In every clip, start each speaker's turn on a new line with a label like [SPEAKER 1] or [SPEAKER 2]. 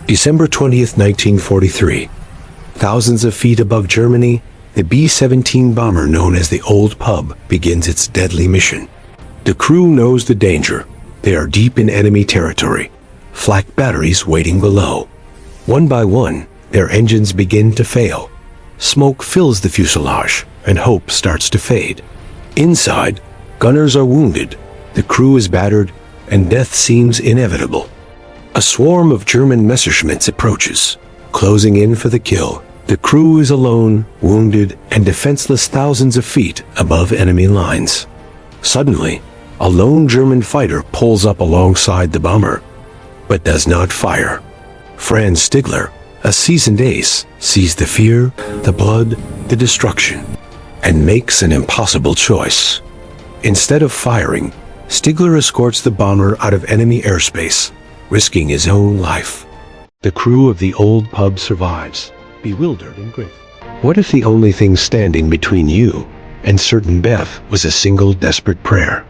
[SPEAKER 1] December 20th, 1943. Thousands of feet above Germany, the B-17 bomber known as the Olde Pub begins its deadly mission. The crew knows the danger. They are deep in enemy territory. Flak batteries waiting below. One by one, their engines begin to fail. Smoke fills the fuselage, and hope starts to fade. Inside, gunners are wounded, the crew is battered, and death seems inevitable. A swarm of German Messerschmitts approaches, closing in for the kill. The crew is alone, wounded, and defenseless thousands of feet above enemy lines. Suddenly, a lone German fighter pulls up alongside the bomber, but does not fire. Franz Stigler, a seasoned ace, sees the fear, the blood, the destruction, and makes an impossible choice. Instead of firing, Stigler escorts the bomber out of enemy airspace, risking his own life. The crew of the Olde Pub survives, bewildered and grateful. What if the only thing standing between you and certain death was a single desperate prayer?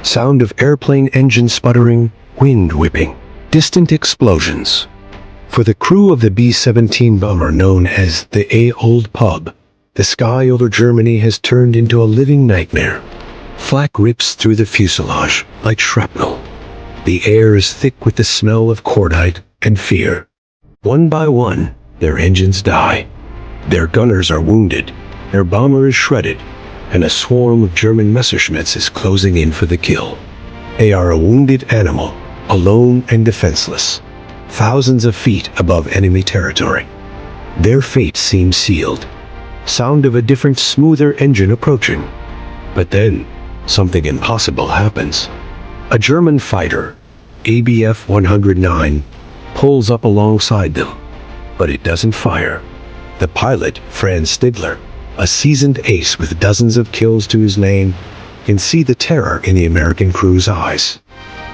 [SPEAKER 1] Sound of airplane engine sputtering, wind whipping, distant explosions. For the crew of the B-17 bomber known as the Ye Olde Pub, the sky over Germany has turned into a living nightmare. Flak rips through the fuselage like shrapnel. The air is thick with the smell of cordite and fear. One by one, their engines die. Their gunners are wounded, their bomber is shredded, and a swarm of German Messerschmitts is closing in for the kill. They are a wounded animal, alone and defenseless, thousands of feet above enemy territory. Their fate seems sealed. Sound of a different, smoother engine approaching. But then, something impossible happens. A German fighter, ABF 109, pulls up alongside them, but it doesn't fire. The pilot, Franz Stigler, a seasoned ace with dozens of kills to his name, can see the terror in the American crew's eyes.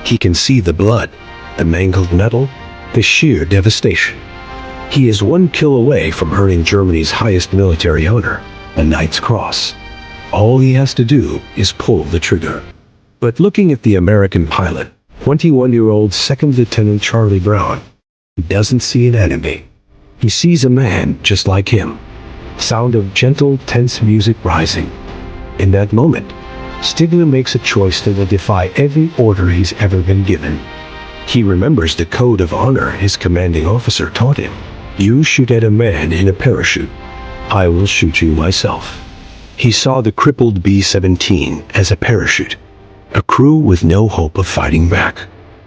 [SPEAKER 1] He can see the blood, the mangled metal, the sheer devastation. He is one kill away from earning Germany's highest military honor, the Knight's Cross. All he has to do is pull the trigger. But looking at the American pilot, 21-year-old Second Lieutenant Charlie Brown, he doesn't see an enemy. He sees a man just like him. Sound of gentle, tense music rising. In that moment, Stigler makes a choice that will defy every order he's ever been given. He remembers the code of honor his commanding officer taught him. You shoot at a man in a parachute. I will shoot you myself. He saw the crippled B-17 as a parachute, a crew with no hope of fighting back.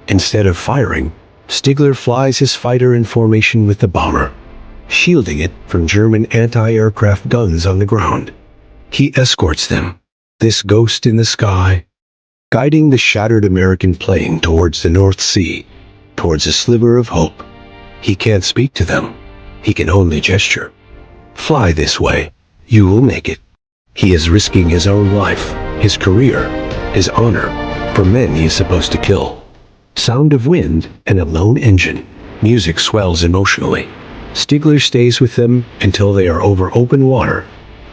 [SPEAKER 1] Instead of firing, Stigler flies his fighter in formation with the bomber, shielding it from German anti-aircraft guns on the ground. He escorts them, this ghost in the sky, guiding the shattered American plane towards the North Sea, towards a sliver of hope. He can't speak to them. He can only gesture. Fly this way. You will make it. He is risking his own life, his career, his honor, for men he is supposed to kill. Sound of wind and a lone engine. Music swells emotionally. Stigler stays with them until they are over open water,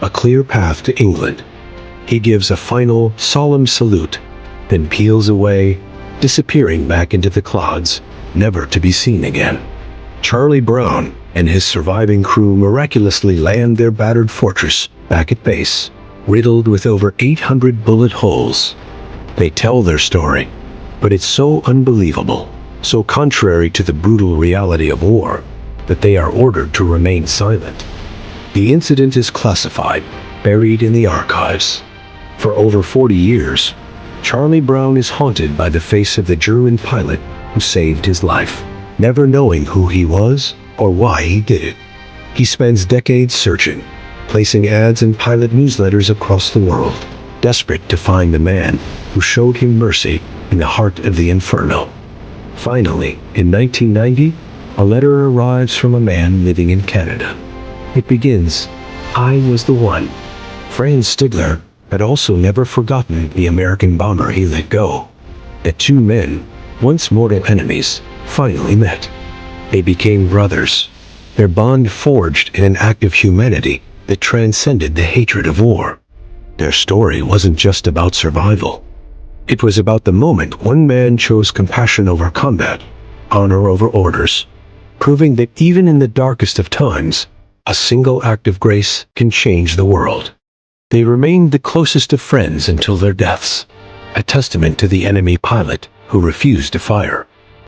[SPEAKER 1] a clear path to England. He gives a final, solemn salute, then peels away, disappearing back into the clouds, never to be seen again. Charlie Brown and his surviving crew miraculously land their battered fortress back at base, riddled with over 800 bullet holes. They tell their story, but it's so unbelievable, so contrary to the brutal reality of war, that they are ordered to remain silent. The incident is classified, buried in the archives. For over 40 years, Charlie Brown is haunted by the face of the German pilot who saved his life, never knowing who he was or why he did it. He spends decades searching, placing ads in pilot newsletters across the world, desperate to find the man who showed him mercy in the heart of the inferno. Finally, in 1990, a letter arrives from a man living in Canada. It begins, "I was the one." Franz Stigler had also never forgotten the American bomber he let go. The two men, once mortal enemies, finally met. They became brothers, their bond forged in an act of humanity that transcended the hatred of war. Their story wasn't just about survival. It was about the moment one man chose compassion over combat, honor over orders. proving that even in the darkest of times, a single act of grace can change the world. They remained the closest of friends until their deaths, a testament to the enemy pilot who refused to fire.